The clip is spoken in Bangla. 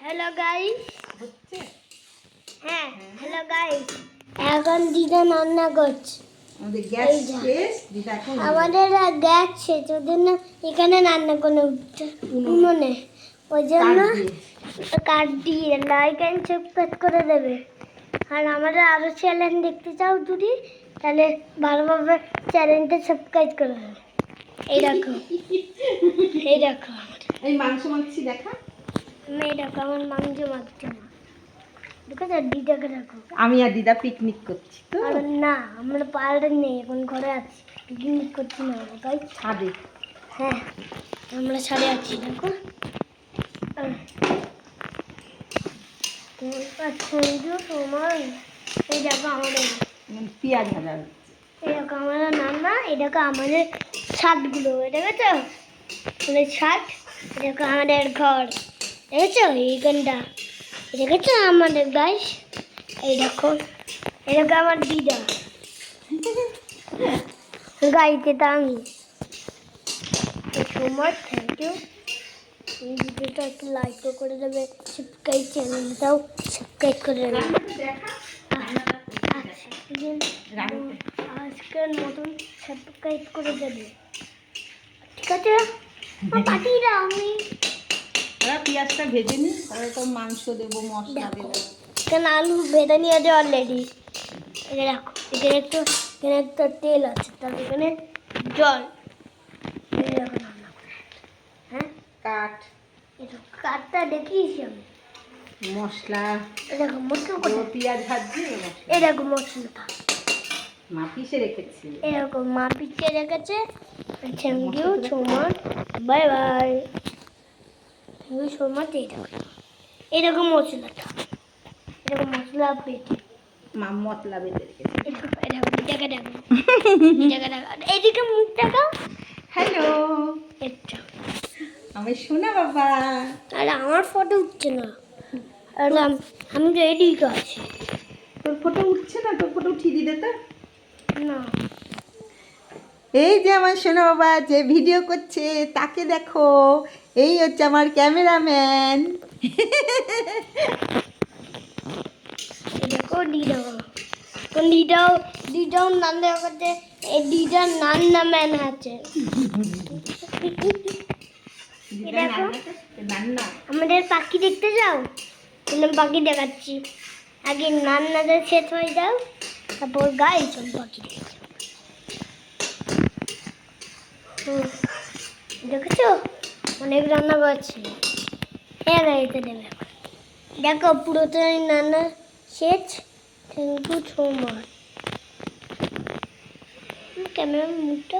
হ্যালো গাইস, হ্যাঁ হ্যালো গাইস, এখন দিদা রান্না করছে। আমাদের গ্যাস শেষ, দিদা এখন আমাদের গ্যাস শেষ, ওই জন্য এখানে রান্না করে উনুনে, ওই জন্য কাঠ দিয়ে লাইক অ্যান্ড সাবস্ক্রাইব করে দেবে। আর আমাদের আরও চ্যানেল দেখতে চাও যদি, তাহলে ভালোভাবে চ্যানেলটা সাবস্ক্রাইব করে দেবে। এই দেখো এই দেখো এই মাংস মাখছি দেখা। এই দেখো আমার মাংস মাখছে না, দেখো দিদাকে দেখো। আমি আর দিদা পিকনিক করছি তো। আর না, আমরা পাহাড়ে নেই, এখন ঘরে আছি, পিকনিক করছি না আমরা, তাই ছাদে। হ্যাঁ আমরা ছাড়ে আছি। দেখো তোমার এই দেখো আমাদের পেঁয়াজ ভাজা হচ্ছে। এই দেখো আমাদের নান্না, এই দেখো আমাদের ছাদগুলো, দেখেছো আমাদের ছাদ, এই দেখো আমাদের ঘর, দেখেছো এইখানটা, দেখেছো আমাদের গাছ, এই দেখো আমার দিদা গাইতে তা আমি তোমার থ্যাংক ইউ। এই ভিডিওটা একটু লাইক করে দেবে, সাবস্ক্রাইব চ্যানেলটাও সাবস্ক্রাইব করে দেবে। আজকের মতন সাবস্ক্রাইব করে দেবে, ঠিক আছে পাঠিয়ে আমি। পেঁয়াজটা ভেজে নিই, তারপরে তো মাংস দেবো, মশলা দেবো। এখানে আলু ভেজে নিয়েছে অলরেডি, এখানে রাখো, এখানে একটু তেল আছে, তারপর এখানে জল, হ্যাঁ কাঠ, কাঠটা দেখিয়েছি আমি, মশলা, এরকম মশলা, পেঁয়াজ ভাজছি, এরকম মশলাটা মা পিষে রেখেছি, এরকম মা পিছিয়ে রেখেছে। Thank you so much, bye bye. Thank you so much. এরকম মশলাটা, এরকম মশলা পেটে মা মশলা বেঁধে রেখেছি। এইদিকে মুখ দেখাও। হ্যালো, এটা আমি শোনা বাবা। আর আমার ফটো উঠছে না, আর আমি তো এদিকে আছি। তোর ফটো উঠছে না, তোর ফটো উঠিয়ে দিতে তো। না এই যে আমার সোনা বাবা যে ভিডিও করছে তাকে দেখো, এই হচ্ছে আমার ক্যামেরাম্যান। দেখো দিদাও নান্দা করতে, এই দিদার নান্না ম্যান আছে। আমাদের পাখি দেখতে যাও, পাখি দেখাচ্ছি। আগে নান্নাদের শেষ হয়ে যাও, তারপর গায়ে চল পাখি দেখতে। দেখেছো অনেক রান্না করছে, হ্যাঁ গাড়িতে দেবে। দেখো পুরোটাই রান্না শেষ। Thank you so much. Camera মুখটা